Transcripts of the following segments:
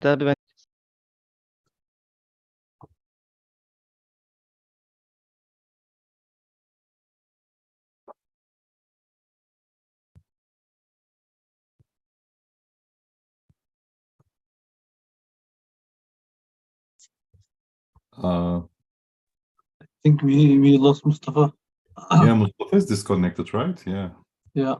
abi ben I think we lost Mustafa. Yeah, Mustafa is disconnected, right? Yeah. Yeah.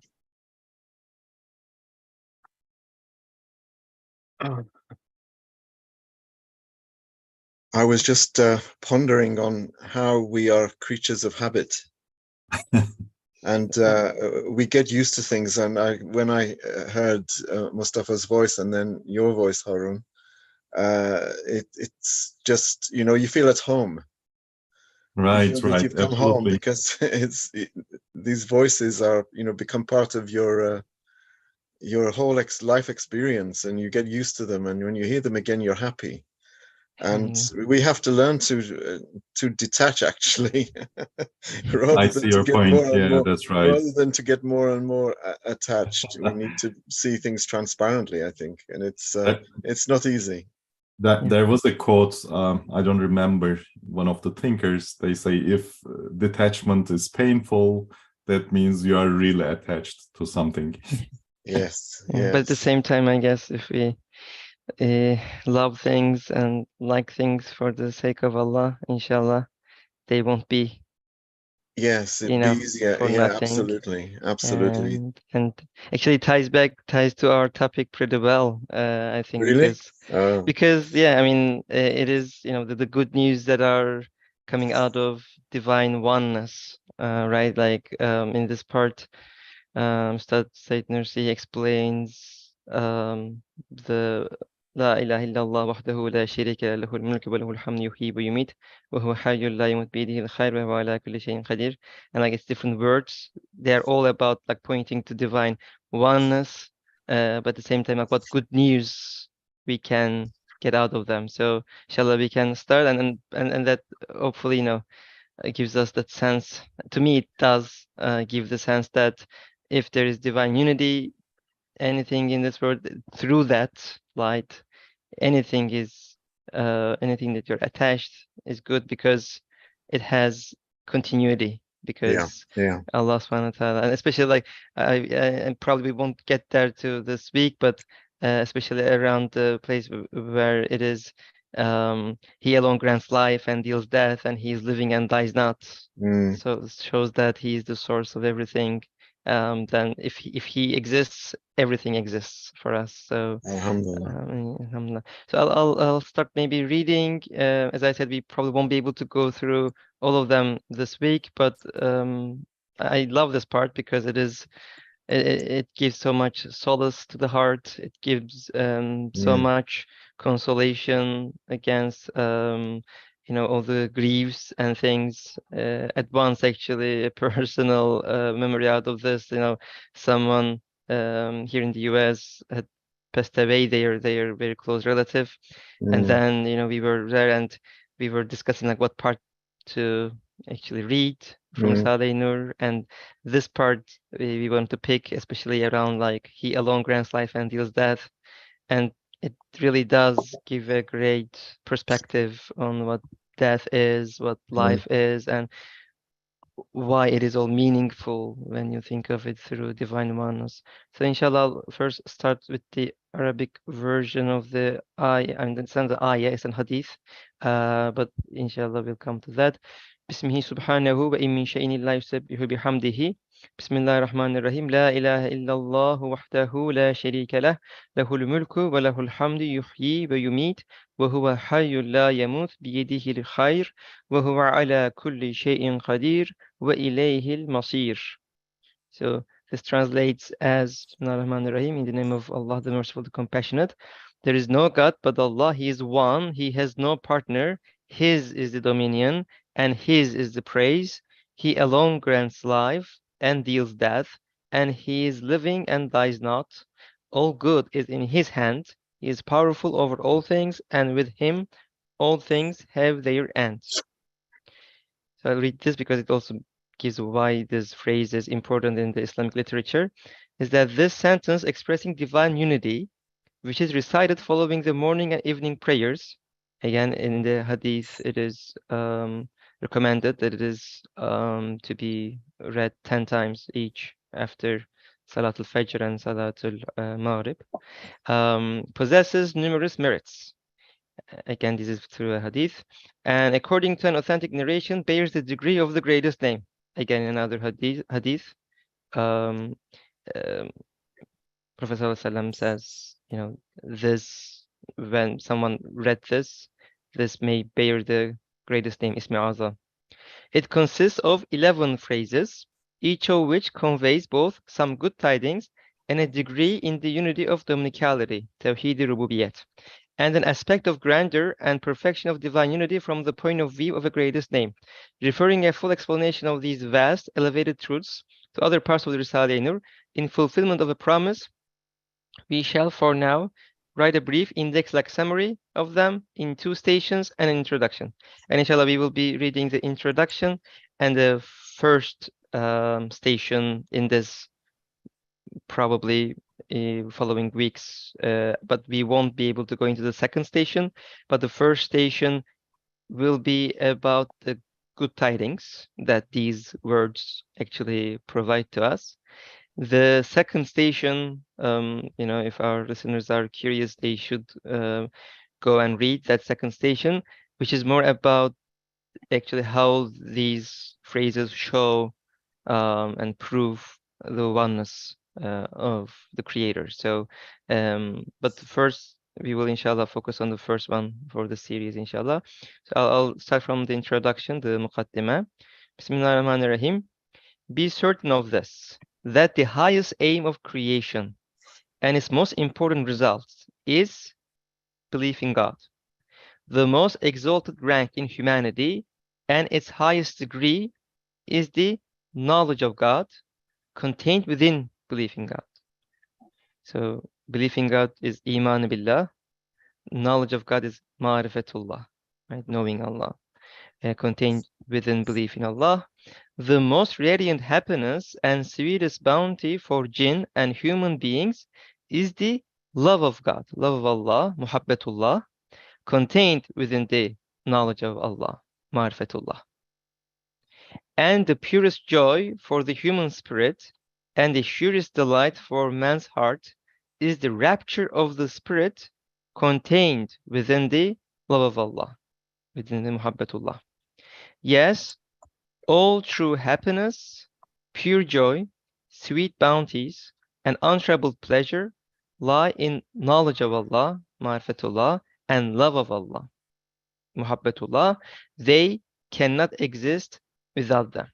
I was just pondering on how we are creatures of habit. And we get used to things. And when I heard Mustafa's voice and then your voice, Harun, it's just, you feel at home. Right, you feel that you've come home because these voices are, become part of your whole life experience, and you get used to them. And when you hear them again, you're happy. And we have to learn to detach, actually, I see your point. Yeah, that's right. Rather than to get more and more attached. We need to see things transparently, I think, and it's not easy. There was a quote, I don't remember, one of the thinkers, they say, if detachment is painful, that means you are really attached to something. Yes. But at the same time, I guess if we love things and like things for the sake of Allah, inshallah, they won't be. Yes, it'd be easier. For yeah, nothing. absolutely. And actually ties to our topic pretty well, I think. Really? Because yeah, I mean, it is, the good news that are coming out of divine oneness, right? Like in this part, Ustad Said Nursi explains the لا إله إلا الله وحده لا شريك له الملك وله الحمد يحيي ويميت وهو حي لا يموت بيده الخير وهو على كل شيء قدير. And like it's different words. They're all about like pointing to divine oneness, but at the same time, like what good news we can get out of them. So inshallah we can start, and that hopefully it gives us that sense. To me, it does give the sense that if there is divine unity, anything in this world, through that light, anything that you're attached is good, because it has continuity, because Allah subhanahu wa ta'ala, and especially like I probably won't get there to this week, but especially around the place where it is he alone grants life and deals death, and he is living and dies not. So it shows that he is the source of everything. Then if he exists, everything exists for us. So alhamdulillah. So I'll start maybe reading. As I said, we probably won't be able to go through all of them this week, but I love this part because it gives so much solace to the heart. It gives so much consolation against all the griefs and things at once. Actually, a personal memory out of this. Someone here in the US had passed away. They are very close relative, and then we were there and we were discussing like what part to actually read from Risale-i Nur, and this part we want to pick, especially around like he alone grants life and deals death, and it really does give a great perspective on what death is, what life is, and why it is all meaningful when you think of it through divine oneness. So inshallah, I'll first start with the Arabic version of the ayah, and it's not the ayah, it's an hadith, but inshallah we'll come to that. بسمه سبحانه وإن من شيء لا يسبح بحمده بسم الله الرحمن الرحيم لا إله إلا الله وحده لا شريك له له الملك وله الحمد يحيي ويميت وهو حي لا يموت بيده الخير وهو على كل شيء قدير وإليه المصير. So this translates as Bismillah ar-Rahman ar-Rahim, in the name of Allah, the Merciful, the Compassionate. There is no God but Allah. He is one. He has no partner. His is the dominion, and His is the praise. He alone grants life and deals death, and He is living and dies not. All good is in His hand. He is powerful over all things, and with Him all things have their end. So I'll read this because it also gives why this phrase is important in the Islamic literature, is that this sentence expressing divine unity which is recited following the morning and evening prayers. Again, in the hadith, it is recommended that it is to be read 10 times each after Salatul Fajr and Salatul Maghrib. Possesses numerous merits. Again, this is through a hadith. And according to an authentic narration, bears the degree of the greatest name. Again, another hadith. Um, um, Prophet ﷺ says, you know, this, when someone read this, this may bear the greatest name, Ismi Azam. It consists of 11 phrases, each of which conveys both some good tidings and a degree in the unity of dominicality, Tawhid Rububiyat, and an aspect of grandeur and perfection of divine unity from the point of view of a greatest name, referring a full explanation of these vast, elevated truths to other parts of the Risale-i Nur in fulfillment of a promise. We shall, for now, write a brief index-like summary of them in 2 stations and an introduction. And inshallah, we will be reading the introduction and the first station in this probably following weeks, but we won't be able to go into the second station. But the first station will be about the good tidings that these words actually provide to us. The second station, you know, if our listeners are curious, they should go and read that second station, which is more about actually how these phrases show and prove the oneness of the Creator. So, but first, we will inshallah focus on the first one for the series, inshallah. So I'll start from the introduction, the Muqaddimah. Bismillahirrahmanirrahim. Be certain of this, that the highest aim of creation and its most important result is belief in God. The most exalted rank in humanity and its highest degree is the knowledge of God contained within belief in God. So belief in God is iman billah. Knowledge of God is ma'rifatullah, right? Knowing Allah. Contained within belief in Allah. The most radiant happiness and sweetest bounty for jinn and human beings is the love of God, love of Allah, muhabbatullah, contained within the knowledge of Allah, ma'rifatullah. And the purest joy for the human spirit and the surest delight for man's heart is the rapture of the spirit contained within the love of Allah, within the muhabbatullah. Yes, all true happiness, pure joy, sweet bounties, and untroubled pleasure lie in knowledge of Allah, ma'rifatullah, and love of Allah, muhabbatullah. They cannot exist without them.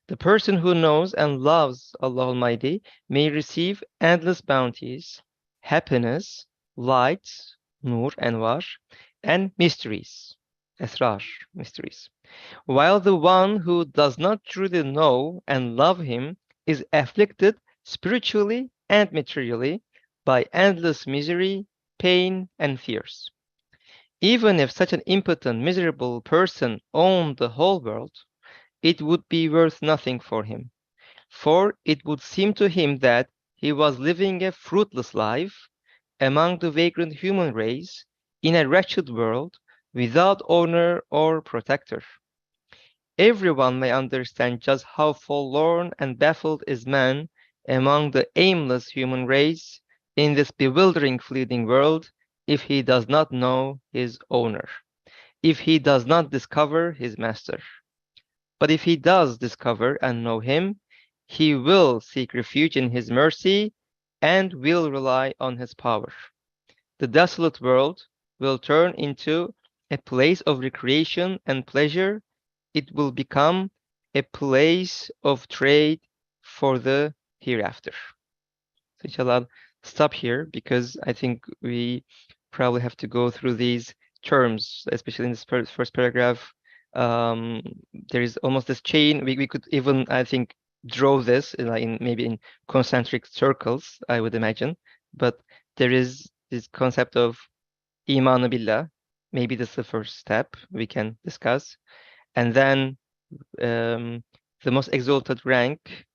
The person who knows and loves Allah Almighty may receive endless bounties, happiness, light, nur, anwar, and mysteries, asrar, mysteries. While the one who does not truly know and love him is afflicted spiritually and materially by endless misery, pain, and fears. Even if such an impotent, miserable person owned the whole world, it would be worth nothing for him, for it would seem to him that he was living a fruitless life among the vagrant human race in a wretched world without owner or protector. Everyone may understand just how forlorn and baffled is man among the aimless human race in this bewildering, fleeting world if he does not know his owner, if he does not discover his master. But if he does discover and know him, he will seek refuge in his mercy and will rely on his power. The desolate world will turn into a place of recreation and pleasure. It will become a place of trade for the hereafter. So inshallah, stop here because I think we probably have to go through these terms, especially in this first paragraph. There is almost this chain. We could even, I think, draw this in maybe in concentric circles, I would imagine. But there is this concept of iman billah. Maybe this is the first step we can discuss. And then the most exalted rank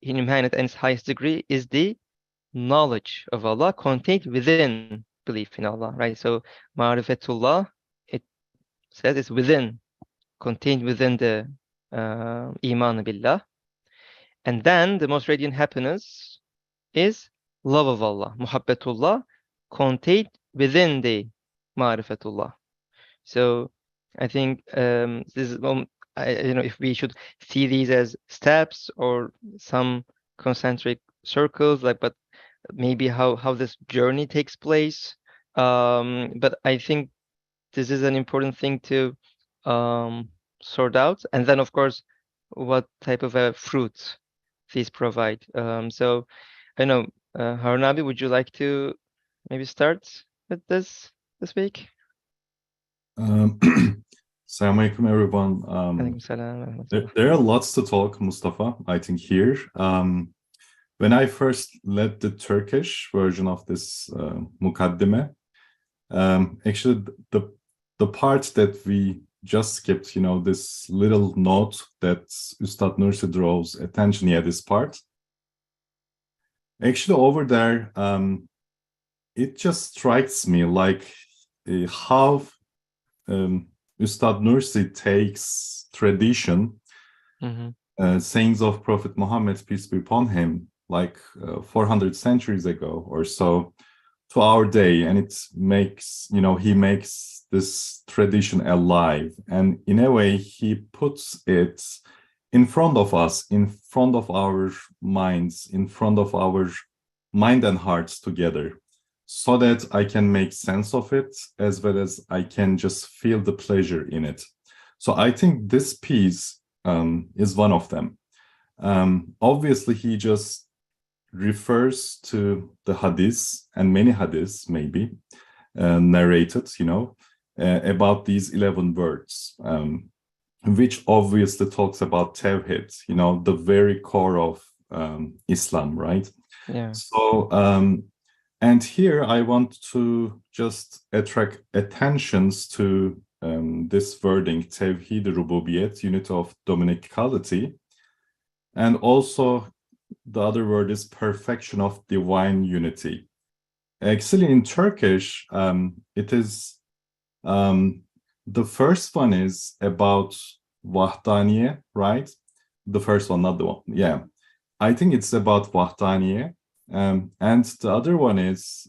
in humanity and its highest degree is the knowledge of Allah contained within belief in Allah, right? So ma'rifatullah, it says it's within, contained within the iman billah. And then the most radiant happiness is love of Allah, muhabbatullah, contained within the ma'rifatullah. So I think this is if we should see these as steps or some concentric circles, like, but maybe how this journey takes place. But I think this is an important thing to sort out, and then of course, what type of a fruit these provide. So I know, Harunabi, would you like to maybe start with this week? Assalamu alaikum, everyone. Alaikum salam wa rahmatullah. There are lots to talk, Mustafa, I think here. When I first led the Turkish version of this mukaddime, actually the part that we just skipped, this little note that Ustad Nursi draws attention, this part. Actually, over there, it just strikes me like how Ustad Nursi takes tradition, sayings of Prophet Muhammad, peace be upon him, like 400 centuries ago or so, to our day, and it makes, he makes this tradition alive, and in a way he puts it in front of us, in front of our minds, in front of our mind and hearts together, so that I can make sense of it, as well as I can just feel the pleasure in it. So I think this piece is one of them. Obviously, he just refers to the hadiths, and many hadiths maybe narrated, about these 11 words, which obviously talks about Tawhid, the very core of Islam, right? Yeah. So, and here I want to just attract attentions to this wording, Tawhid Rububiyet, unity of dominicality, and also the other word is perfection of divine unity. Actually, in Turkish, it is the first one is about Vahdaniye, right? The first one, not the one. Yeah, I think it's about Vahdaniye. And the other one is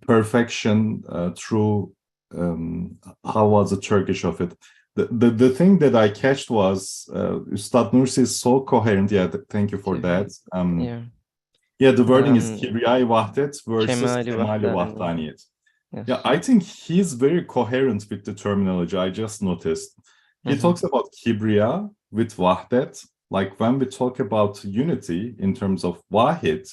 perfection through, how was the Turkish of it? The thing that I catched was Ustad Nursi is so coherent. Yeah, thank you for that. Yeah, the wording is Kibriyai Wahdet versus Kemali Wahdaniyet. Yes. Yeah, I think he's very coherent with the terminology. I just noticed. He talks about Kibriya with Wahdet. Like when we talk about unity in terms of Wahid,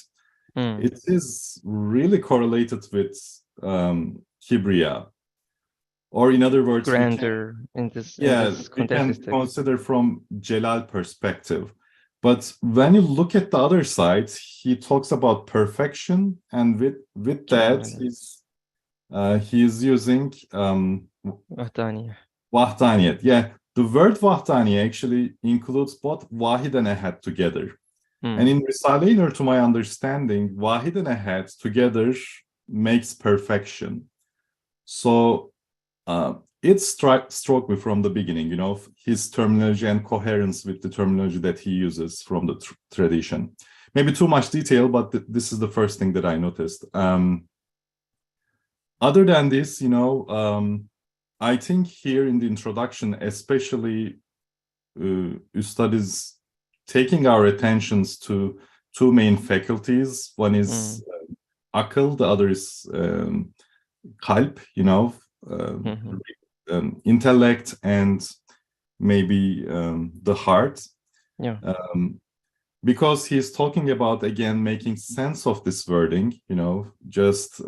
it is really correlated with Kibriya. Or in other words, grandeur in this we can consider from Jalal perspective. But when you look at the other side, he talks about perfection, and with that he's using Wahdaniyet. Yeah, the word Wahdani actually includes both Wahid and Ahad together. And in Risale-i Nur, to my understanding, Wahid and Ahad together makes perfection. So it struck me from the beginning, his terminology and coherence with the terminology that he uses from the tradition. Maybe too much detail, but this is the first thing that I noticed. Other than this, I think here in the introduction, especially, Ustad is taking our attentions to two main faculties. One is akıl, the other is kalp, intellect and maybe the heart. Yeah. Because he's talking about, again, making sense of this wording, just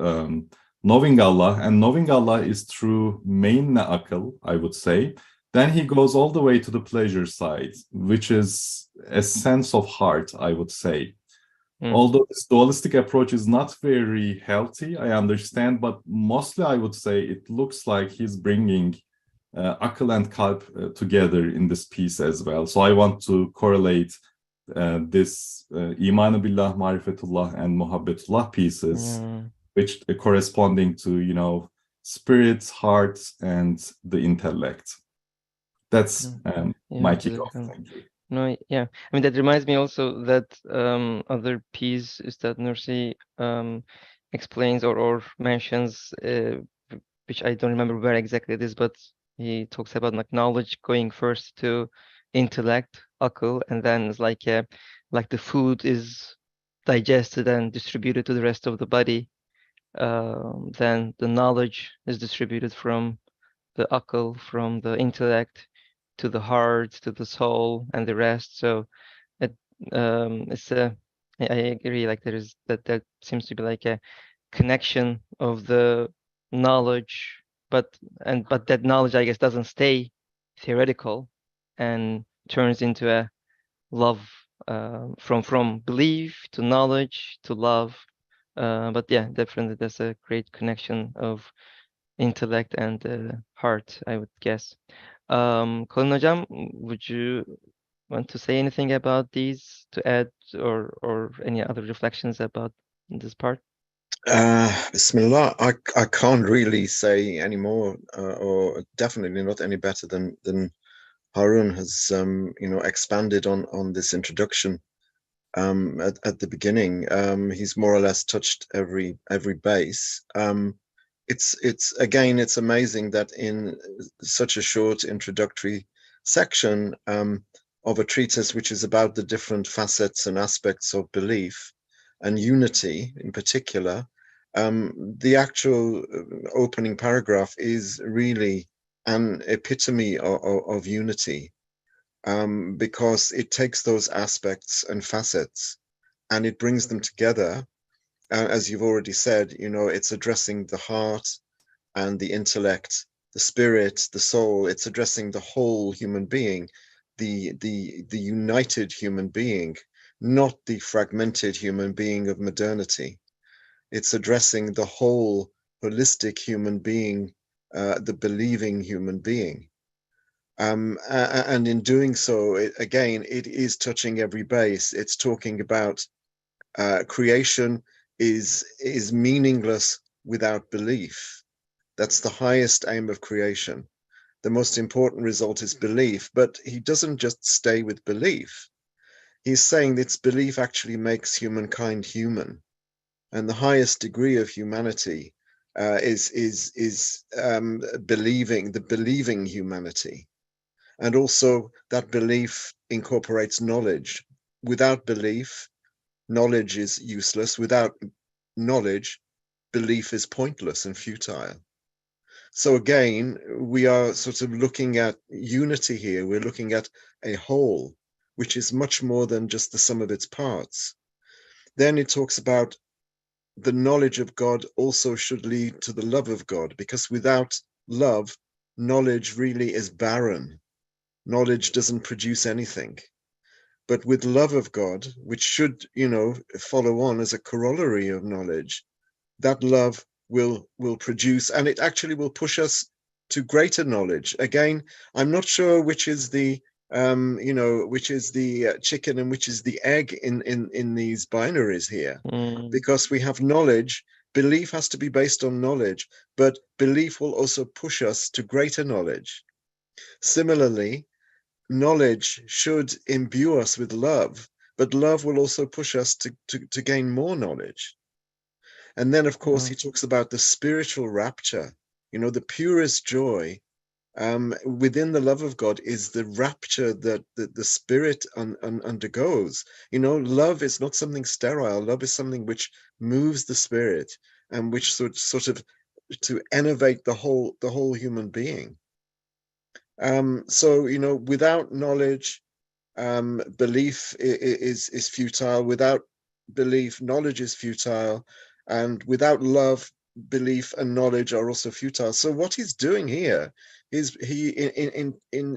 knowing Allah, and knowing Allah is through main akıl, I would say. Then he goes all the way to the pleasure side, which is a sense of heart, I would say. Although this dualistic approach is not very healthy, I understand, but mostly I would say it looks like he's bringing akıl and kalp together in this piece as well. So I want to correlate this iman billah, marifetullah, and muhabbetullah pieces, which corresponding to, you know, spirit, heart, and the intellect. That's my kickoff. Thank you. No, yeah. I mean, that reminds me also that other piece Ustad Nursi explains or mentions, which I don't remember where exactly it is, but he talks about like knowledge going first to intellect, akıl, and then it's like the food is digested and distributed to the rest of the body. Then the knowledge is distributed from the akıl, from the intellect to the heart, to the soul, and the rest. So it's I agree. Like there seems to be like a connection of the knowledge, but that knowledge, I guess, doesn't stay theoretical and turns into a love, from belief to knowledge to love. But yeah, definitely there's a great connection of intellect and heart, I would guess. Colin Hocam, would you want to say anything about these to add, or any other reflections about this part? Bismillah, I can't really say any more, or definitely not any better than Harun has you know, expanded on this introduction at the beginning. He's more or less touched every base. It's again, it's amazing that in such a short introductory section of a treatise which is about the different facets and aspects of belief and unity in particular, the actual opening paragraph is really an epitome of unity, because it takes those aspects and facets and it brings them together. As you've already said, you know, it's addressing the heart and the intellect, the spirit, the soul. It's addressing the whole human being, the united human being, not the fragmented human being of modernity. It's addressing the whole holistic human being, the believing human being. And in doing so, it is touching every base. It's talking about creation is meaningless without belief. That's the highest aim of creation. The most important result is belief, but he doesn't just stay with belief. He's saying that belief actually makes humankind human, and the highest degree of humanity is believing humanity. And also that belief incorporates knowledge. Without belief, knowledge is useless. Without knowledge, belief is pointless and futile. So again, we are sort of looking at unity here. We're looking at a whole, which is much more than just the sum of its parts. Then it talks about the knowledge of God also should lead to the love of God, because without love, knowledge really is barren. Knowledge doesn't produce anything. But with love of God, which should, you know, follow on as a corollary of knowledge, that love will produce, and it actually will push us to greater knowledge. Again, I'm not sure which is the you know, which is the chicken and which is the egg in these binaries here, because we have knowledge. Belief has to be based on knowledge, but belief will also push us to greater knowledge. Similarly, knowledge should imbue us with love, but love will also push us to gain more knowledge. And then, of course, he talks about the spiritual rapture. You know, the purest joy within the love of God is the rapture that the spirit undergoes. You know, love is not something sterile. Love is something which moves the spirit and which sort of to innovate the whole human being. So, you know, without knowledge, belief is futile. Without belief, knowledge is futile. And without love, belief and knowledge are also futile. So what he's doing here is in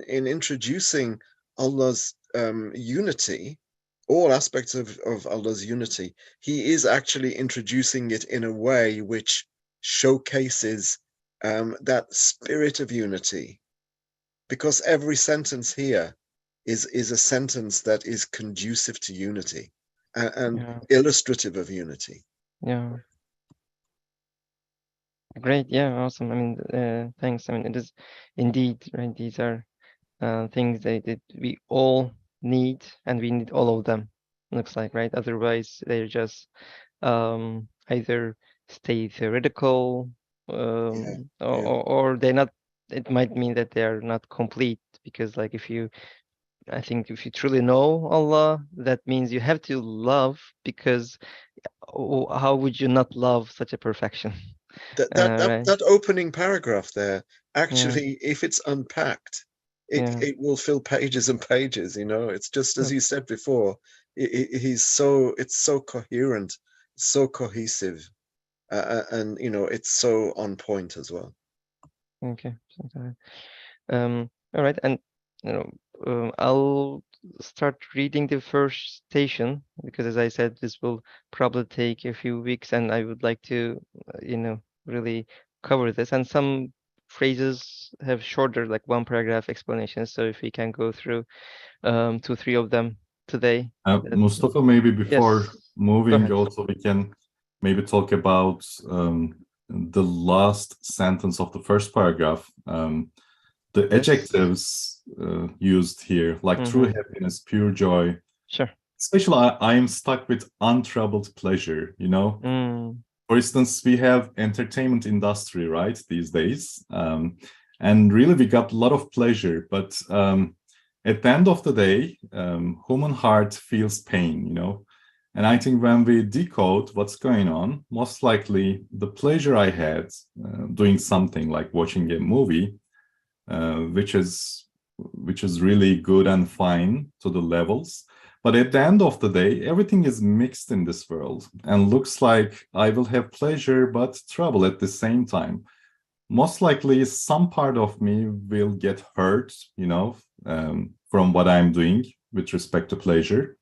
introducing Allah's unity, all aspects of Allah's unity, he is actually introducing it in a way which showcases that spirit of unity. Because every sentence here is a sentence that is conducive to unity and Yeah. illustrative of unity. Yeah. Great. Yeah. Awesome. I mean, thanks. I mean, it is indeed, right? These are things that we all need, and we need all of them, looks like, right? Otherwise, they're just either stay theoretical, Yeah, or, yeah. or they're not. It might mean that they are not complete, because, like, I think if you truly know Allah, that means you have to love, because how would you not love such a perfection? Right? That opening paragraph there, Yeah. actually, if it's unpacked, Yeah. it will fill pages and pages. You know, it's just as Yep. you said before. It's so coherent, so cohesive, and you know, it's so on point as well. Okay. All right, and you know, I'll start reading the first station, because, as I said, this will probably take a few weeks, and I would like to, really cover this. And some phrases have shorter, like one paragraph explanations. So if we can go through 2, 3 of them today. Mustafa, maybe before Yes, go moving, ahead. also we can maybe talk about the last sentence of the first paragraph. The Yes. adjectives used here, like true happiness, pure joy. Sure. Especially, I am stuck with untroubled pleasure, you know? For instance, we have entertainment industry, right, these days. And really, we got a lot of pleasure. But at the end of the day, human heart feels pain, you know? And I think when we decode what's going on, most likely the pleasure I had doing something like watching a movie, which is really good and fine to the levels. But at the end of the day, everything is mixed in this world and looks like I will have pleasure but trouble at the same time. Most likely, some part of me will get hurt, you know, from what I'm doing with respect to pleasure.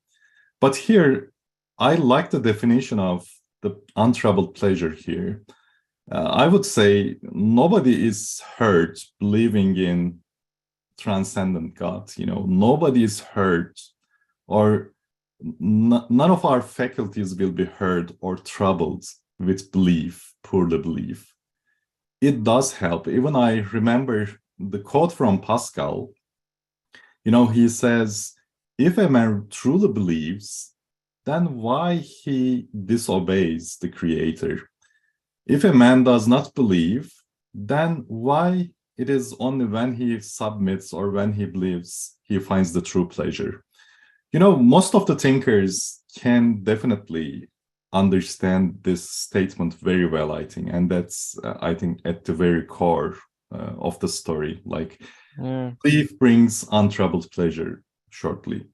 But here, I like the definition of the untroubled pleasure here. I would say nobody is hurt believing in transcendent God. You know, nobody is hurt, or none of our faculties will be hurt or troubled with belief, poorly belief. It does help. Even I remember the quote from Pascal. You know, he says, if a man truly believes, then why he disobeys the Creator? If a man does not believe, then why it is only when he submits or when he believes he finds the true pleasure? You know, most of the thinkers can definitely understand this statement very well, I think. And that's, I think, at the very core of the story. Like, belief brings untroubled pleasure, shortly.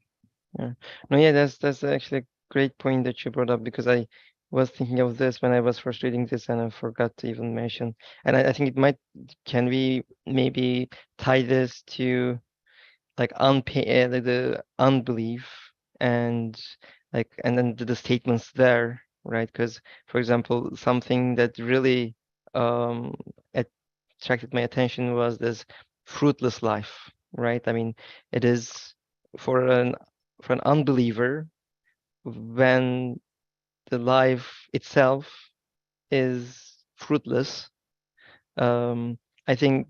Yeah. No, yeah, that's actually a great point that you brought up, because I was thinking of this when I was first reading this, and I forgot to even mention. And I think can we maybe tie this to, like, like the unbelief, and and then the statements there, right? Because, for example, something that really um attracted my attention was this fruitless life, right? I mean, it is for an unbeliever, when the life itself is fruitless. I think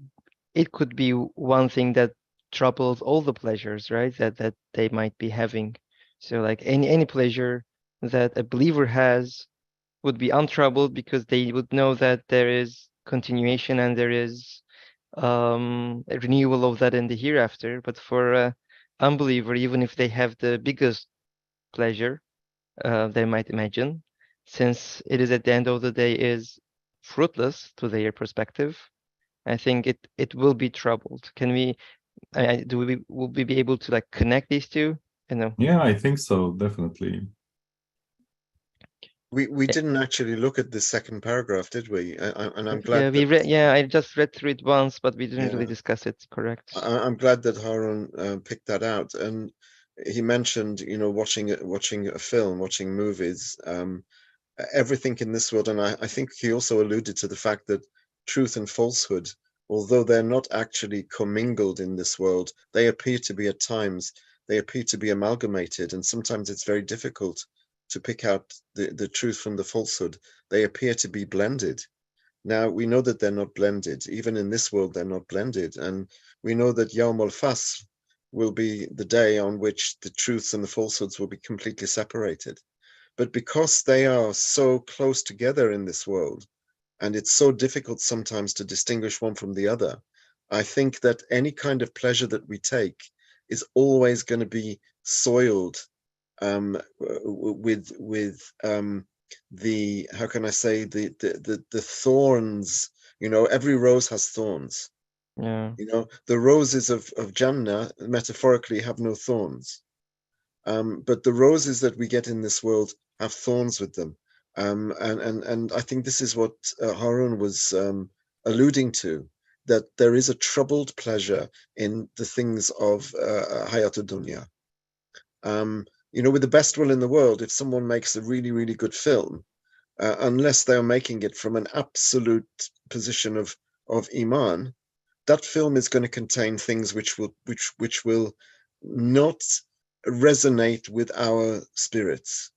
it could be one thing that troubles all the pleasures, right? That they might be having. So, like, any pleasure that a believer has would be untroubled, because they would know that there is continuation, and there is a renewal of that in the hereafter. But for a unbeliever, even if they have the biggest pleasure, they might imagine, since it is at the end of the day is fruitless to their perspective, I think it will be troubled. Can we? Will we be able to, like, connect these two? You know. Yeah, I think so, definitely. We didn't actually look at the second paragraph, did we? And I'm Yeah, glad that. Yeah, I just read through it once, but we didn't Yeah, really discuss it. Correct. I'm glad that Harun picked that out, and he mentioned, you know, watching a film, watching movies, everything in this world, and I think he also alluded to the fact that truth and falsehood although they're not actually commingled in this world, they appear to be at times, they appear to be amalgamated, and sometimes it's very difficult to pick out the truth from the falsehood. They appear to be blended. Now, we know that they're not blended. Even in this world, they're not blended. And we know that Yawm al-Fasl will be the day on which the truths and the falsehoods will be completely separated. But because they are so close together in this world, and it's so difficult sometimes to distinguish one from the other, I think that any kind of pleasure that we take is always going to be soiled with the, how can I say, the thorns. You know, every rose has thorns. Yeah. You know, the roses of Jannah metaphorically have no thorns. But the roses that we get in this world have thorns with them. And I think this is what Harun was alluding to, that there is a troubled pleasure in the things of Hayat Dunya. You know, with the best will in the world, if someone makes a really, really good film, unless they are making it from an absolute position of Iman, that film is going to contain things which will not resonate with our spirits.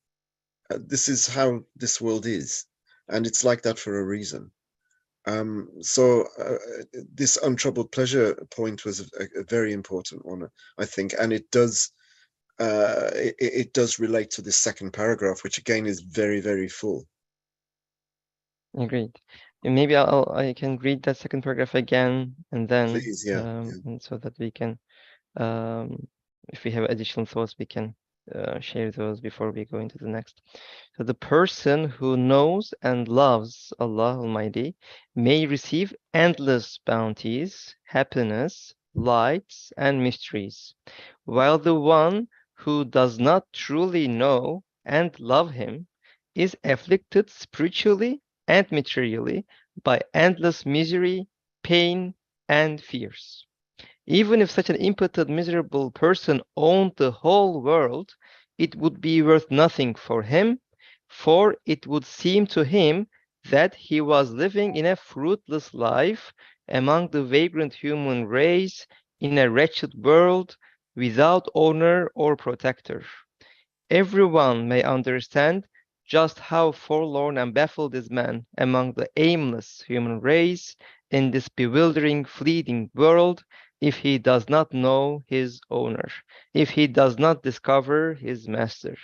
This is how this world is, and it's like that for a reason. So this untroubled pleasure point was a very important one, I think, and it does relate to this second paragraph, which again is very, very full. Agreed. And maybe I can read that second paragraph again, and then Please, yeah. and so that we can, if we have additional thoughts, we can share those before we go into the next. So the person who knows and loves Allah Almighty may receive endless bounties, happiness, lights, and mysteries, while the one who does not truly know and love Him is afflicted spiritually and materially by endless misery, pain, and fears. Even if such an impotent, miserable person owned the whole world, it would be worth nothing for him, for it would seem to him that he was living in a fruitless life among the vagrant human race in a wretched world without owner or protector. Everyone may understand just how forlorn and baffled is man among the aimless human race in this bewildering, fleeting world if he does not know his owner, if he does not discover his master.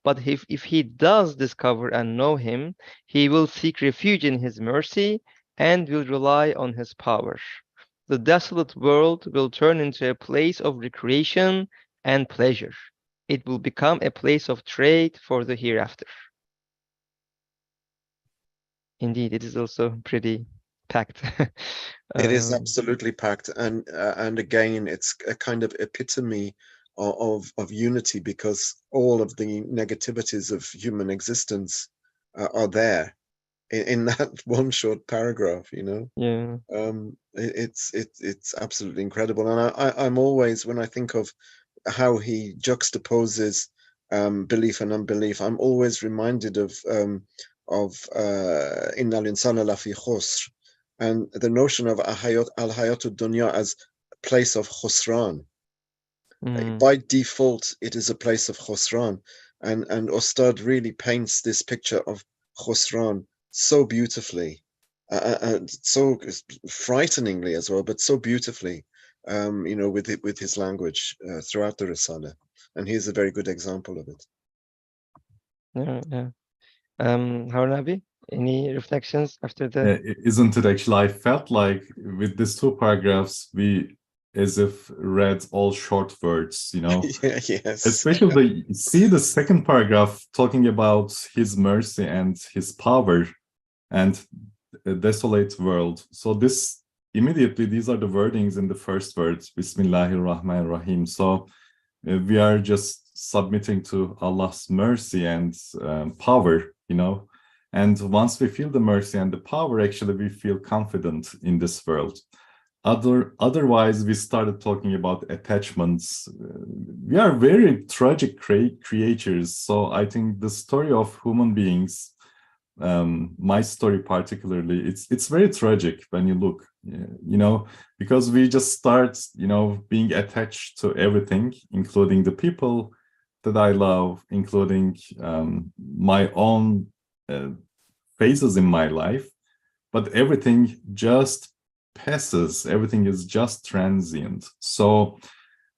But if he does discover and know him, he will seek refuge in his mercy and will rely on his power. The desolate world will turn into a place of recreation and pleasure. It will become a place of trade for the hereafter. Indeed, it is also pretty packed. It is absolutely packed, and again, it's a kind of epitome of unity, because all of the negativities of human existence are there in that one short paragraph. You know, Yeah. It's absolutely incredible, and I'm always, when I think of how he juxtaposes belief and unbelief, I'm always reminded of Inna al-insana lafi khusr, and the notion of al-hayatu dunya as a place of khusran. By default, it is a place of khusran, and Ustad really paints this picture of khusran so beautifully, and so frighteningly as well, but so beautifully, you know, with his language throughout the Risale, and he's a very good example of it. Yeah. Harun Abi, any reflections after the? Isn't it actually? I felt like with these two paragraphs, we as if read all short words, you know. Yeah, yes. Especially the second paragraph talking about his mercy and his power and a desolate world. So this immediately, these are the wordings in the first words, Bismillahirrahmanirrahim. So we are just submitting to Allah's mercy and power, you know. And once we feel the mercy and the power, actually we feel confident in this world. Otherwise, we started talking about attachments. We are very tragic creatures. So I think the story of human beings my story particularly, it's very tragic when you look, you know, because we just start, you know, being attached to everything, including the people that I love, including my own phases in my life, but everything just passes. Everything is just transient. So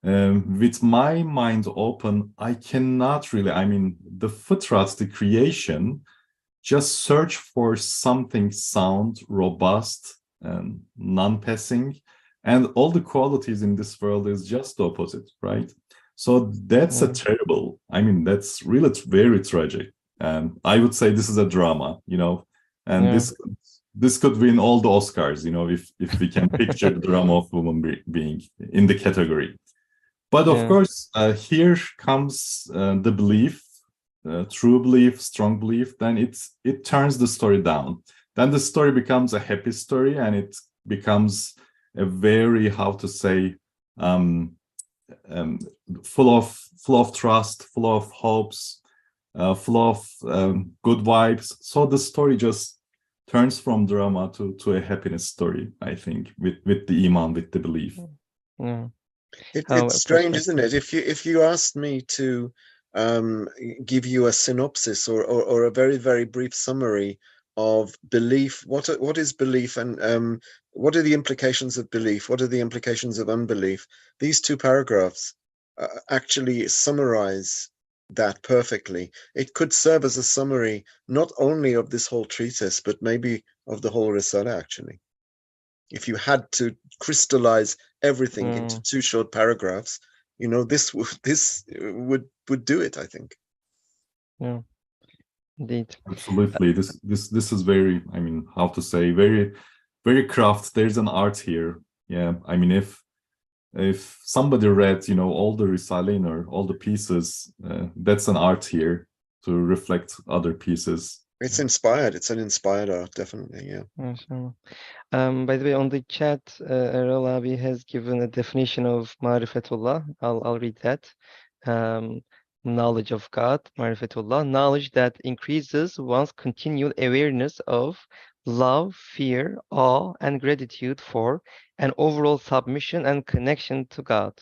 with my mind open, I cannot really, I mean, the fitrat, the creation, just search for something sound, robust, and non-passing. And all the qualities in this world is just the opposite, right? So that's a terrible, I mean, that's really very tragic. And I would say this is a drama, you know, and this could win all the Oscars, you know, if we can picture the drama of woman being in the category. But of course, here comes the belief, true belief, strong belief. Then it turns the story down. Then the story becomes a happy story, and it becomes a very, how to say, full of trust, full of hopes, full of good vibes. So the story just turns from drama to a happiness story, I think, with the iman, with the belief. Yeah. It's strange, isn't it? If you asked me to give you a synopsis or a very, very brief summary of belief, what is belief, and what are the implications of belief? What are the implications of unbelief? These two paragraphs actually summarize that perfectly. It could serve as a summary not only of this whole treatise, but maybe of the whole Risale, actually. If you had to crystallize everything into two short paragraphs, you know, this would do it, I think. Yeah, indeed. Absolutely. This is very, I mean, how to say, very, very craft. There's an art here. Yeah. I mean, if somebody read, you know, all the Risale-i Nur, all the pieces, that's an art here to reflect other pieces. It's inspired. It's an inspired art, definitely. Yeah. By the way, on the chat, Errol Abi has given a definition of Marifatullah. I'll read that. Knowledge of God, Marifatullah, knowledge that increases one's continued awareness of love, fear, awe, and gratitude for, and overall submission and connection to God.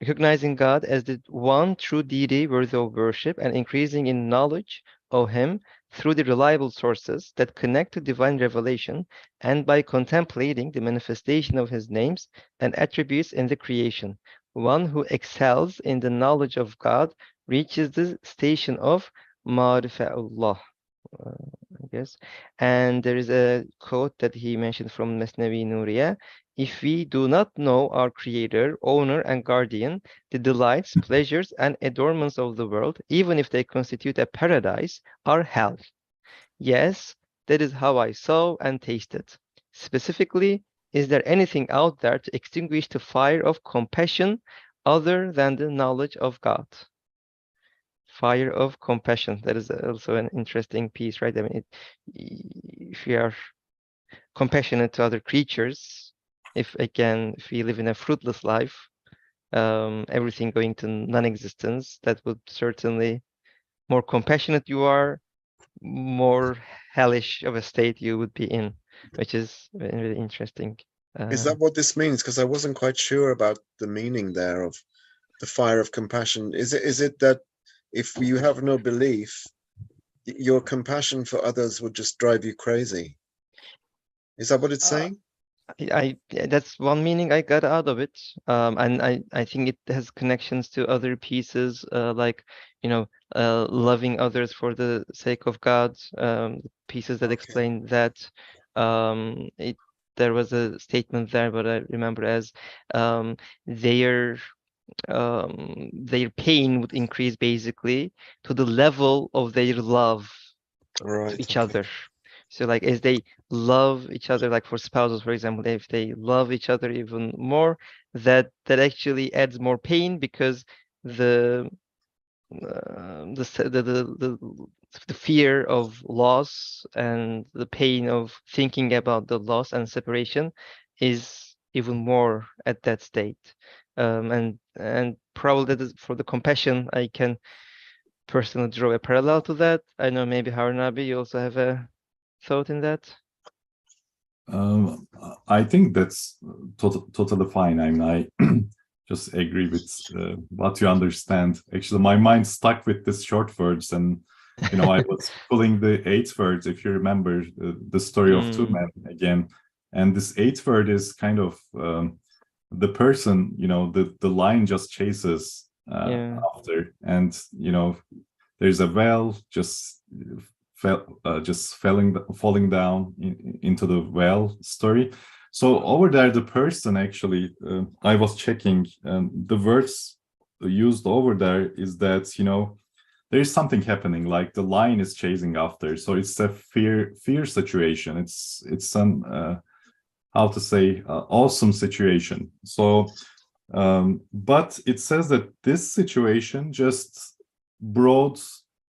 Recognizing God as the one true deity worthy of worship and increasing in knowledge of Him through the reliable sources that connect to divine revelation and by contemplating the manifestation of His names and attributes in the creation. One who excels in the knowledge of God reaches the station of Ma'rifa'ullah. I guess. And there is a quote that he mentioned from Mesnevi Nuriya. If we do not know our creator, owner, and guardian, the delights, pleasures, and adornments of the world, even if they constitute a paradise, are hell. Yes, that is how I saw and tasted. Specifically, is there anything out there to extinguish the fire of compassion other than the knowledge of God? Fire of compassion. That is also an interesting piece, right? I mean, if we are compassionate to other creatures, if we live in a fruitless life, everything going to non-existence, that would certainly, more compassionate you are, more hellish of a state you would be in, which is really interesting. Is that what this means? Because I wasn't quite sure about the meaning there of the fire of compassion. Is it that if you have no belief, your compassion for others would just drive you crazy? Is that what it's saying? That's one meaning I got out of it, and I think it has connections to other pieces, like, you know, loving others for the sake of God, pieces that explain that. There was a statement there, but I remember as their pain would increase basically to the level of their love to each other. So like as they love each other, like for spouses, for example, if they love each other even more, that actually adds more pain because the fear of loss and the pain of thinking about the loss and separation is even more at that state. And probably that is for the compassion, I can personally draw a parallel to that. I know maybe Harun Abi, you also have a thought in that. I think that's totally fine. I mean, I just agree with what you understand. Actually, my mind stuck with this short words, and I was pulling the eighth word, if you remember the story of two men again. And this eighth word is kind of the person, the line just chases after, and there's a well just falling down into the well story. So over there, the person actually, I was checking, the words used over there is that there is something happening, like the lion is chasing after. So it's a fear situation. It's an how to say awesome situation. So, but it says that this situation just brought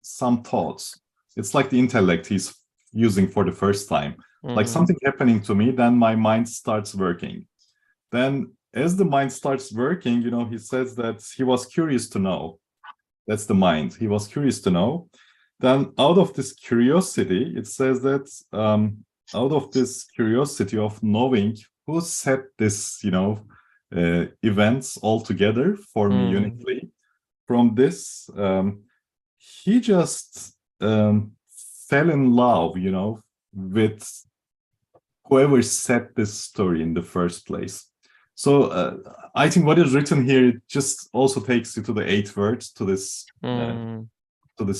some thoughts. It's like the intellect he's using for the first time. Like something happening to me, then my mind starts working. Then as the mind starts working, he says that he was curious to know. That's the mind. He was curious to know. Then out of this curiosity, it says that out of this curiosity of knowing who set this, events all together for me uniquely, from this, he just fell in love, with whoever set this story in the first place. So I think what is written here, it just also takes you to the eighth words, to this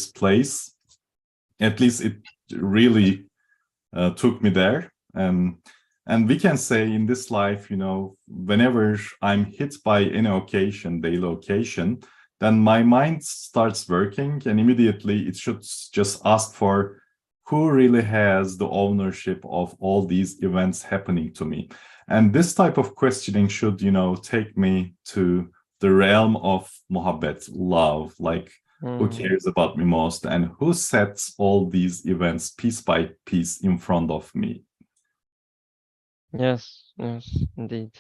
place. At least it really took me there. And we can say in this life, whenever I'm hit by any occasion, daily occasion, then my mind starts working, and immediately it should just ask for who really has the ownership of all these events happening to me. And this type of questioning should, take me to the realm of muhabbet, love, like who cares about me most, and who sets all these events piece by piece in front of me. Yes, indeed.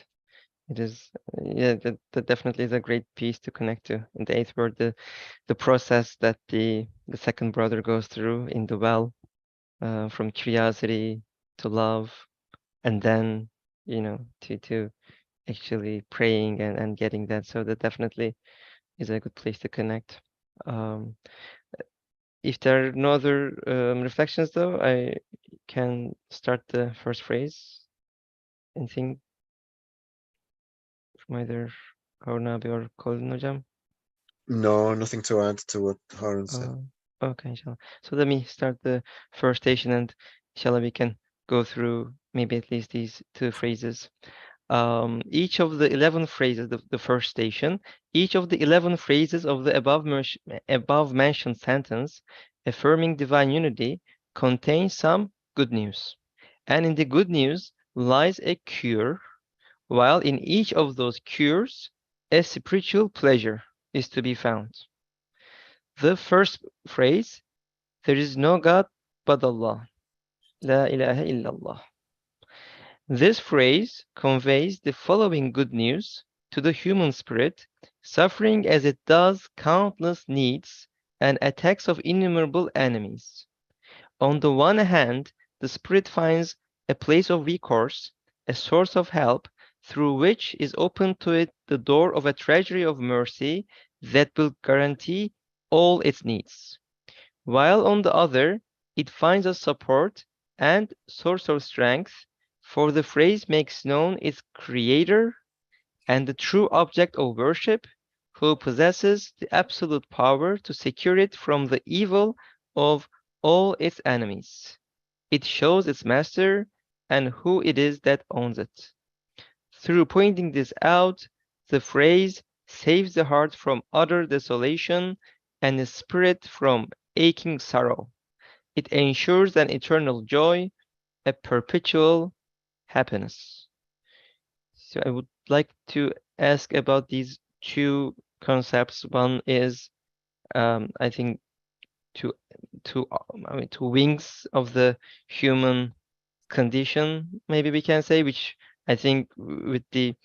It is, that definitely is a great piece to connect to. In the eighth word, the process that the second brother goes through in the well, from curiosity to love, and then to actually praying and getting that. So that definitely is a good place to connect. If there are no other reflections, though, I can start the first phrase. Anything from either Harun abi or Colin Hocam? No, nothing to add to what Harun said. Okay, inshallah. So let me start the first station, and inshallah we can go through maybe at least these two phrases. Each of the 11 phrases, the first station, each of the 11 phrases of the above mentioned sentence, affirming divine unity, contains some good news. And in the good news lies a cure, while in each of those cures, a spiritual pleasure is to be found. The first phrase, there is no God but Allah. La ilaha illallah. This phrase conveys the following good news to the human spirit, suffering as it does countless needs and attacks of innumerable enemies. On the one hand, the spirit finds a place of recourse, a source of help, through which is opened to it the door of a treasury of mercy that will guarantee all its needs. While on the other, it finds a support and source of strength, for the phrase makes known its creator and the true object of worship, who possesses the absolute power to secure it from the evil of all its enemies. It shows its master and who it is that owns it. Through pointing this out, the phrase saves the heart from utter desolation and the spirit from aching sorrow. It ensures an eternal joy, a perpetual happiness. So I would like to ask about these two concepts. One is, I think, two wings of the human condition, maybe we can say, which I think with the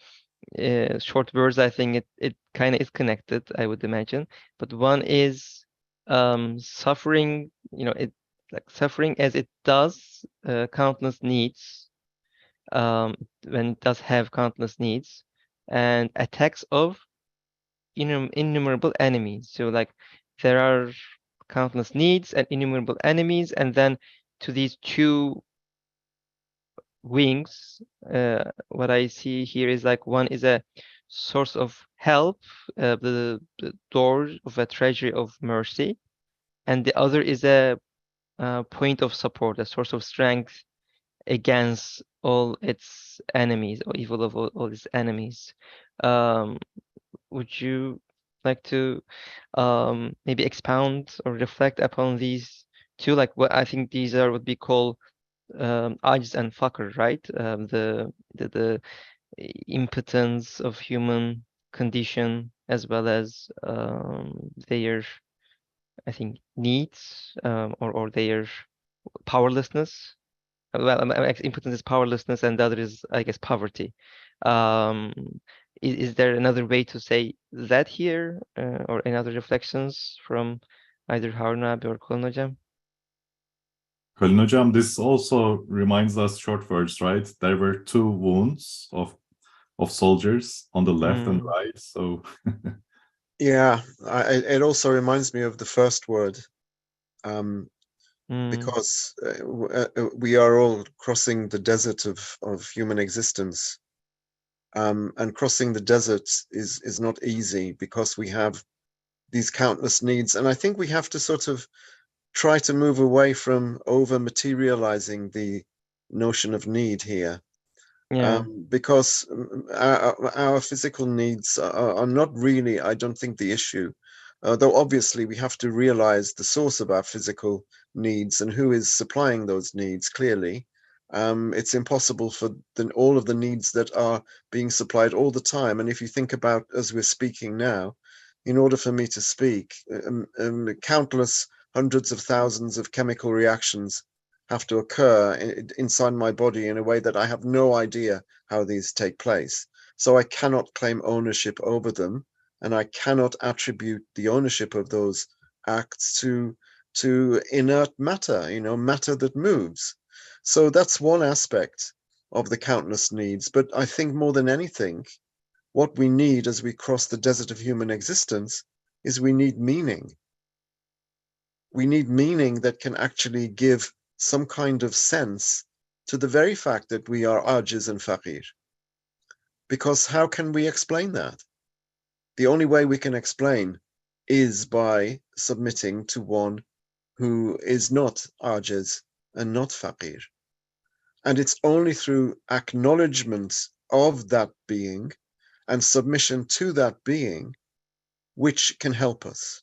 short words, I think it kind of is connected, I would imagine. But one is suffering, it like suffering as it does countless needs, when it does have countless needs, and attacks of innumerable enemies. So like there are countless needs and innumerable enemies, and then to these two wings, what I see here is like one is a source of help, the door of a treasury of mercy, and the other is a point of support, a source of strength against all its enemies, or evil of all its enemies. Would you like to maybe expound or reflect upon these two? Like what I think these are what we call ajz and fakr, right? The impotence of human condition, as well as their, I think, needs, or their powerlessness. Well, impotence is powerlessness, and the other is, I guess, poverty. Um, is there another way to say that here, or any other reflections from either Harun abi or Kulin Hocam? Kulin Hocam, this also reminds us short words, right? There were two wounds of soldiers on the left and right. So yeah, it also reminds me of the first word, because we are all crossing the desert of human existence, and crossing the desert is not easy because we have these countless needs, and I think we have to sort of try to move away from over materializing the notion of need here. Yeah. Because our physical needs are not really, I don't think, the issue. Though obviously we have to realize the source of our physical needs and who is supplying those needs clearly. It's impossible for all of the needs that are being supplied all the time. And if you think about, as we're speaking now, in order for me to speak, countless hundreds of thousands of chemical reactions have to occur inside my body in a way that I have no idea how these take place. So I cannot claim ownership over them, and I cannot attribute the ownership of those acts to inert matter, matter that moves. So that's one aspect of the countless needs. But I think more than anything, what we need as we cross the desert of human existence is we need meaning. We need meaning that can actually give some kind of sense to the very fact that we are ajiz and faqir. Because how can we explain that? The only way we can explain is by submitting to one who is not ajiz and not faqir. And it's only through acknowledgement of that being and submission to that being which can help us,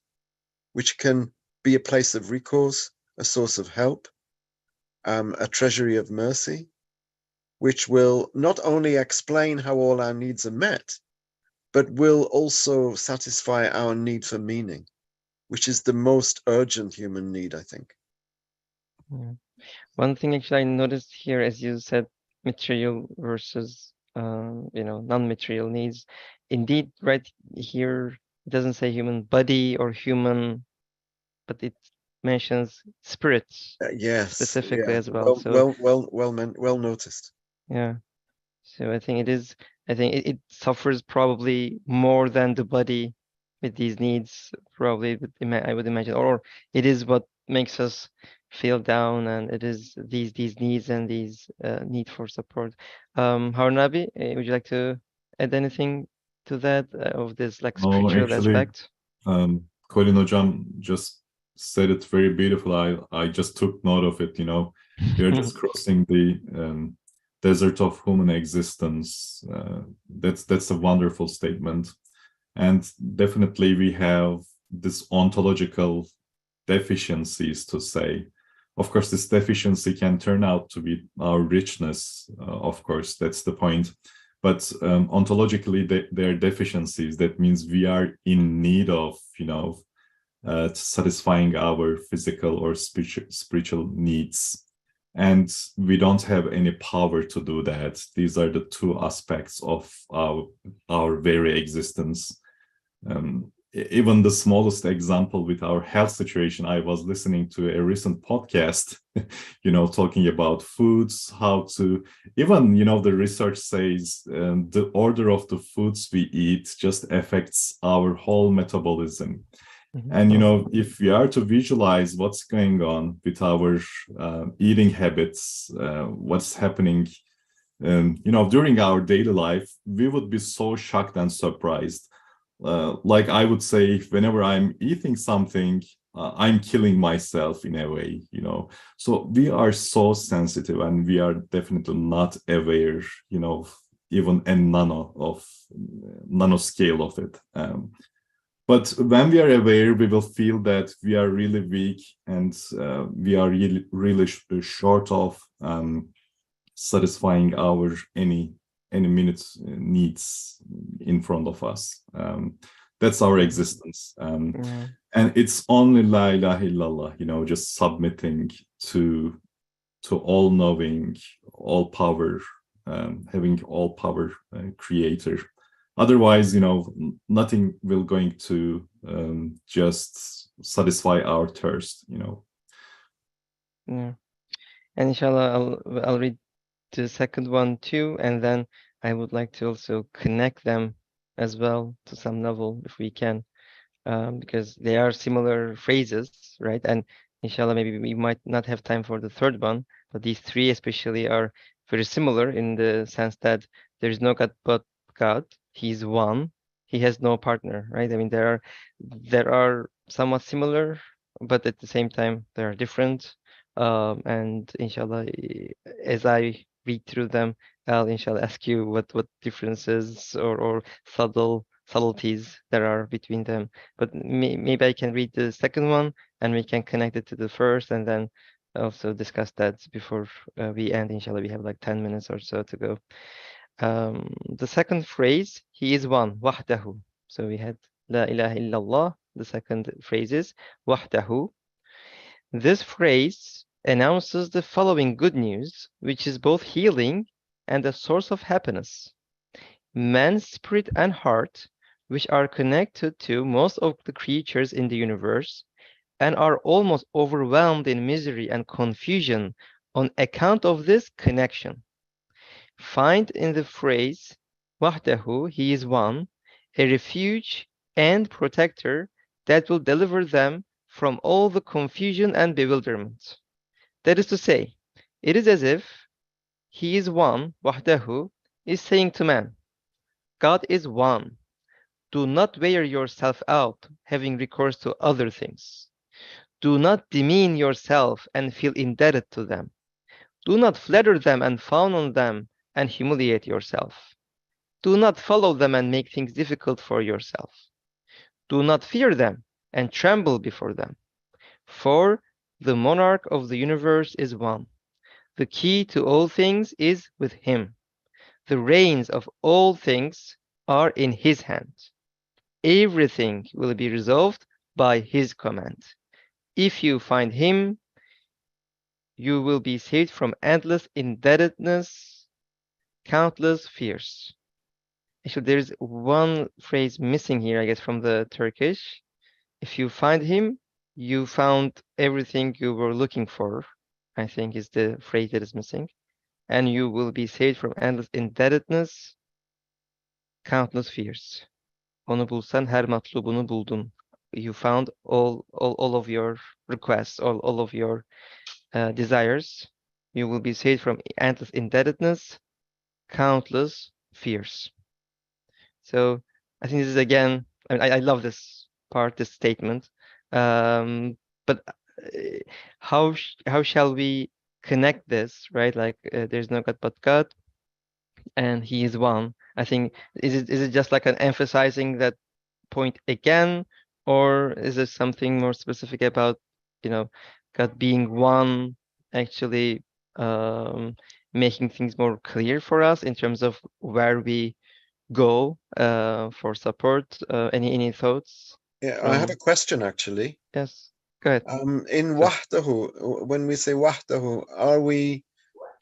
which can be a place of recourse, a source of help, a treasury of mercy, which will not only explain how all our needs are met, but will also satisfy our need for meaning, which is the most urgent human need, I think. Yeah. One thing actually I noticed here, as you said, material versus non-material needs. Indeed, right here it doesn't say human body or human, but it mentions spirits Yes, specifically yeah. as well. Well noticed. Yeah. So I think it suffers probably more than the body with these needs, probably, I would imagine, or it is what makes us feel down, and it is these needs and these need for support. Harun abi, would you like to add anything to that, of this like no, spiritual actually, aspect? Kulin Hocam just said it very beautiful. I just took note of it. We are just crossing the desert of human existence. That's a wonderful statement, and definitely we have this ontological deficiencies to say. Of course, this deficiency can turn out to be our richness. Of course, that's the point. But ontologically, there are deficiencies. That means we are in need of, satisfying our physical or spiritual needs. And we don't have any power to do that. These are the two aspects of our very existence. even the smallest example with our health situation. I was listening to a recent podcast, talking about foods, how to, even, the research says the order of the foods we eat just affects our whole metabolism. And, if we are to visualize what's going on with our eating habits, what's happening, during our daily life, we would be so shocked and surprised. Like I would say, whenever I'm eating something, I'm killing myself in a way, So we are so sensitive, and we are definitely not aware, even a nano scale of it. But when we are aware, we will feel that we are really weak, and we are really, really short of satisfying our any minute needs in front of us. That's our existence. And it's only La ilaha illallah, just submitting to all knowing, all power, having all power creator. Otherwise, nothing will going to just satisfy our thirst, Yeah. And inshallah, I'll read the second one too, and then I would like to also connect them as well to some level if we can, because they are similar phrases, right? And inshallah, maybe we might not have time for the third one, but these three especially are very similar in the sense that there is no God but God. He's one. He has no partner, right? I mean, there are somewhat similar, but at the same time they are different. And inshallah, as I read through them, I'll inshallah ask you what differences or subtleties there are between them. But maybe I can read the second one and we can connect it to the first, and then also discuss that before we end. Inshallah, we have like 10 minutes or so to go. The second phrase, he is one, wahdahu. So we had La ilaha illallah. The second phrase is wahdahu. This phrase announces the following good news, which is both healing and a source of happiness. Man's spirit and heart, which are connected to most of the creatures in the universe and are almost overwhelmed in misery and confusion on account of this connection, find in the phrase wahdahu, he is one, a refuge and protector that will deliver them from all the confusion and bewilderment. That is to say, it is as if he is one, wahdahu, is saying to man, God is one. Do not wear yourself out having recourse to other things. Do not demean yourself and feel indebted to them. Do not flatter them and fawn on them and humiliate yourself. Do not follow them and make things difficult for yourself. Do not fear them and tremble before them. For the monarch of the universe is one. The key to all things is with him. The reins of all things are in his hand. Everything will be resolved by his command. If you find him, you will be saved from endless indebtedness, countless fears. Actually, there's one phrase missing here, I guess, from the Turkish. If you find him, you found everything you were looking for, I think is the phrase that is missing. And you will be saved from endless indebtedness, countless fears. Onu bulsan her matlubunu buldun. You found all of your requests, all of your desires. You will be saved from endless indebtedness, countless fears. So I think this is again, I love this part, this statement. But how shall we connect this, right? Like there's no God but God, and He is one. I think is it just like an emphasizing that point again, or is there something more specific about God being one, actually making things more clear for us in terms of where we go for support? Any thoughts? Yeah, I have a question actually. Yes, go ahead. In wahdahu, when we say wahdahu, are we?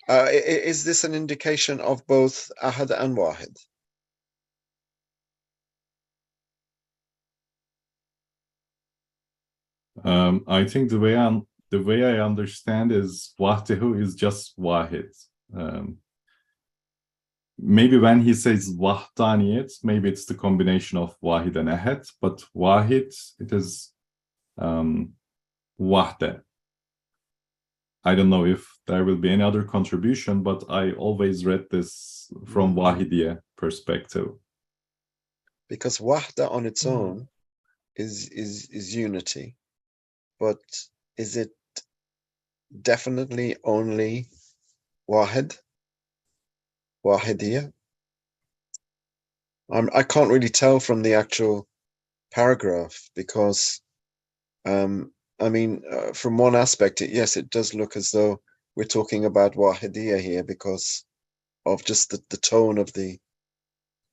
Is this an indication of both ahad and wahid? I think the way I understand is Wahdahu is just Wahid. Maybe when he says Wahdaniyet, maybe it's the combination of Wahid and Ahad, but Wahid, it is Wahda. I don't know if there will be any other contribution, but I always read this from Wahidiyya perspective. Because Wahda on its own is unity, but is it definitely only Wahid? Wahidiyya? I can't really tell from the actual paragraph because, I mean, from one aspect, yes, it does look as though we're talking about Wahidiyya here because of just the tone of the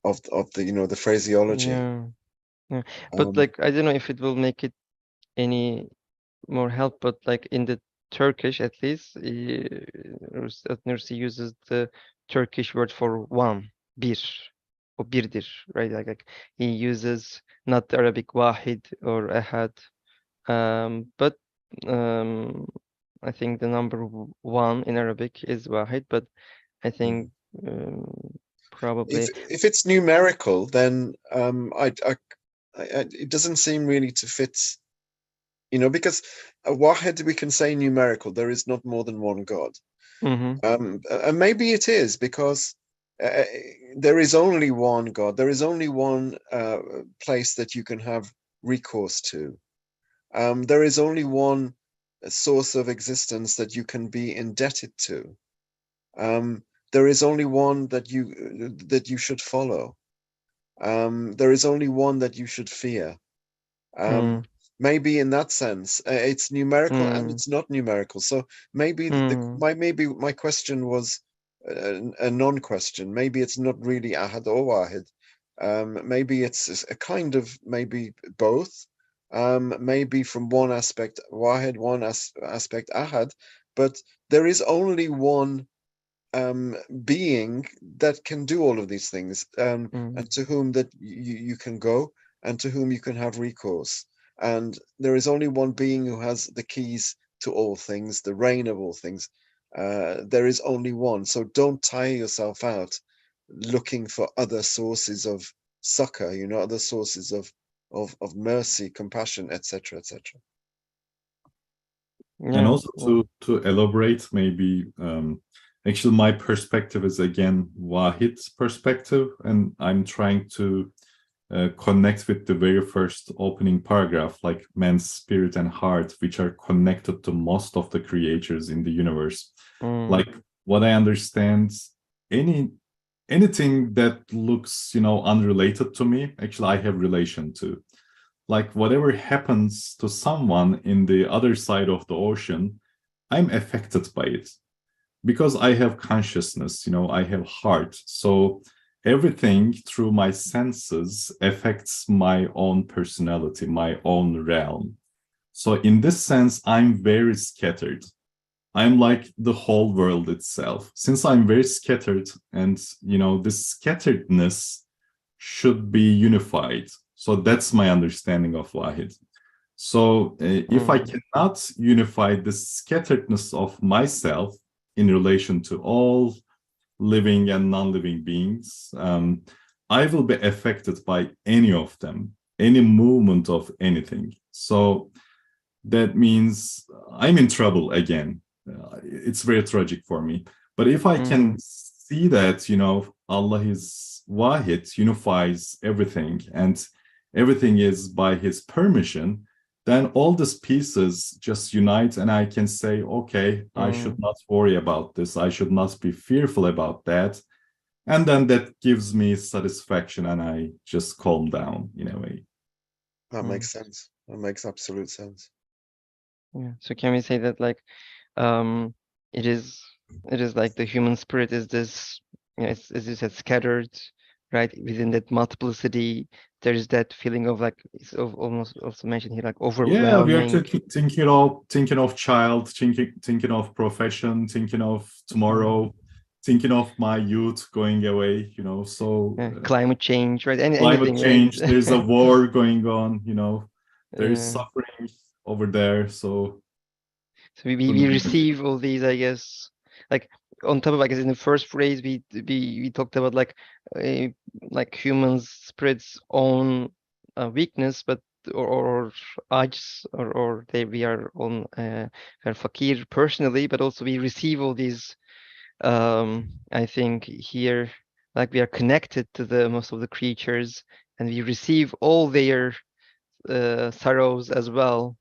the phraseology. Yeah. But like, I don't know if it will make it any more help, but like in the Turkish, at least, Said Nursi uses the Turkish word for one, bir, or birdir, right? Like he uses not the Arabic wahid or ahad, but I think the number one in Arabic is wahid, but I think probably if it's numerical, then it doesn't seem really to fit. Because a wahid we can say numerical. There is not more than one God. And maybe it is because there is only one God. There is only one place that you can have recourse to. There is only one source of existence that you can be indebted to. There is only one that you should follow. There is only one that you should fear. Maybe in that sense, it's numerical and it's not numerical. So maybe maybe my question was a non-question. Maybe it's not really ahad or wahid. Maybe it's a kind of maybe both. Maybe from one aspect wahid, one aspect ahad, but there is only one being that can do all of these things, and to whom that you can go and to whom you can have recourse. And there is only one being who has the keys to all things, the reign of all things. There is only one. So don't tire yourself out looking for other sources of succor, other sources of mercy, compassion, etc., etc. And also to elaborate, maybe actually my perspective is again Wahid's perspective, and I'm trying to connect with the very first opening paragraph, like man's spirit and heart, which are connected to most of the creatures in the universe. Like what I understand, anything that looks, unrelated to me, actually I have relation to. Like whatever happens to someone in the other side of the ocean, I'm affected by it because I have consciousness, I have heart. So everything through my senses affects my own personality, my own realm. So in this sense, I'm very scattered. I'm like the whole world itself. Since I'm very scattered and, this scatteredness should be unified. So that's my understanding of Wahid. So if I cannot unify the scatteredness of myself in relation to all living and non-living beings, I will be affected by any of them, any movement of anything. So that means I'm in trouble again. It's very tragic for me. But if I can see that, Allah is Wahid, unifies everything, and everything is by his permission, then all these pieces just unite and I can say, okay, I should not worry about this. I should not be fearful about that. And then that gives me satisfaction and I just calm down in a way. That makes sense. That makes absolute sense. Yeah. So can we say that like it is like the human spirit is this, it's, as you said, scattered, right? Within that multiplicity, there is that feeling of like, it's almost also mentioned here, like overwhelming. Yeah, we are thinking of child, thinking of profession, thinking of tomorrow, thinking of my youth going away, so climate change, right? Climate Anything, change, right? there's a war going on, there is suffering over there. So we receive all these, I guess, like on top of, I guess, in the first phrase we talked about like humans, spirits own weakness, but or ajz, or we are on fakir personally, but also we receive all these. I think here, like we are connected to the most of the creatures, and we receive all their sorrows as well,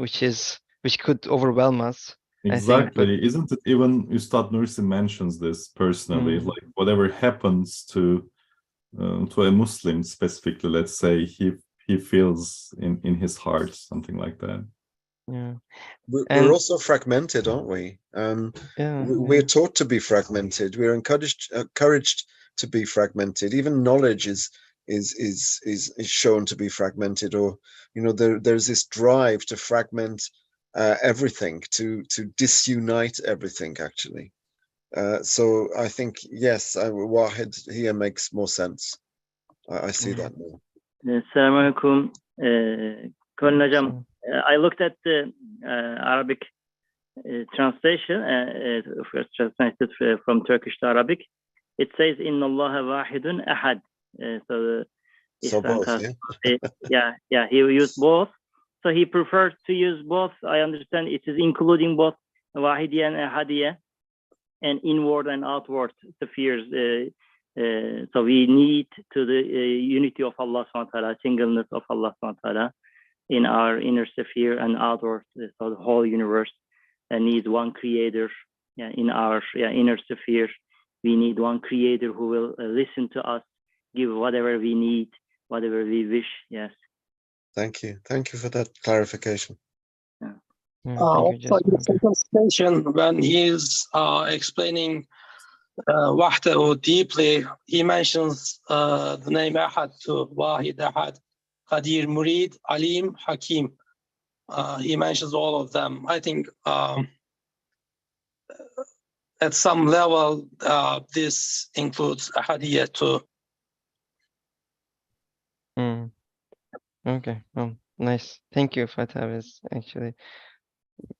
which could overwhelm us. exactly. I think, Isn't it even Ustad Nursi mentions this personally, like whatever happens to a Muslim specifically, let's say, he feels in his heart something like that. Yeah. We're also fragmented, aren't we? We're taught to be fragmented. We're encouraged to be fragmented. Even knowledge is shown to be fragmented, or there's this drive to fragment everything, to disunite everything, actually. So I think, yes, Wahid here makes more sense. I see that now. Assalamu alaikum. Colin Hocam, I looked at the Arabic translation, first translated from Turkish to Arabic. It says, "Inna Allah wahidun ahad." So both, yeah, he used both. So he prefers to use both. I understand it is including both wahidiyya and ahadiyya, and inward and outward spheres. So we need to the unity of Allah subhanahu wa ta'ala, singleness of Allah subhanahu wa ta'ala in our inner sphere and outward. So the whole universe needs one creator. In our inner sphere, we need one creator who will listen to us, give whatever we need, whatever we wish. Yes. Thank you for that clarification. Also, in the second station, when he is explaining Wahdahu deeply, he mentions the name Ahad to Wahid, Ahad, Qadir, Murid, Alim, Hakim. He mentions all of them. I think at some level, this includes Ahadiyya too. Okay, nice. Thank you, Fatah. Is actually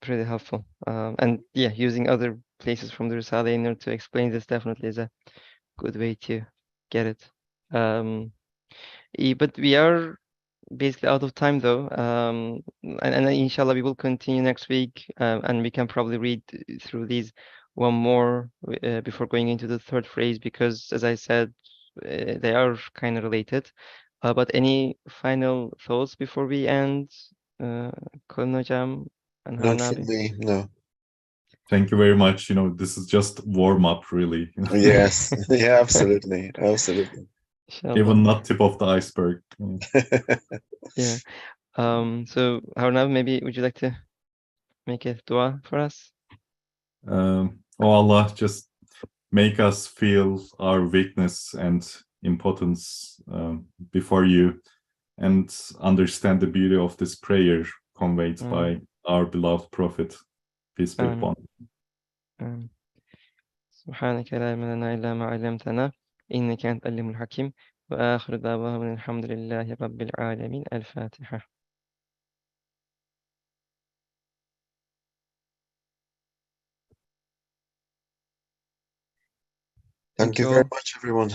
pretty helpful. And yeah, using other places from the Risale-i Nur to explain this definitely is a good way to get it. But we are basically out of time though. And inshallah we will continue next week, and we can probably read through these one more before going into the third phrase, because as I said, they are kind of related. But any final thoughts before we end, Colin Hocam and Not Harun from abi? me, no. Thank you very much. This is just warm up, really. Yes, yeah, absolutely. Inshallah. Even not tip of the iceberg. Yeah. So Harun abi, maybe would you like to make a dua for us? Oh Allah, just make us feel our weakness and impotence before you, and understand the beauty of this prayer conveyed by our beloved Prophet, peace be upon him. سبحانك لا علم لنا إلا ما علمتنا إنك أنت العليم الحكيم وآخر دعواهم الحمد لله رب العالمين. الفاتحة. Thank you very much, everyone.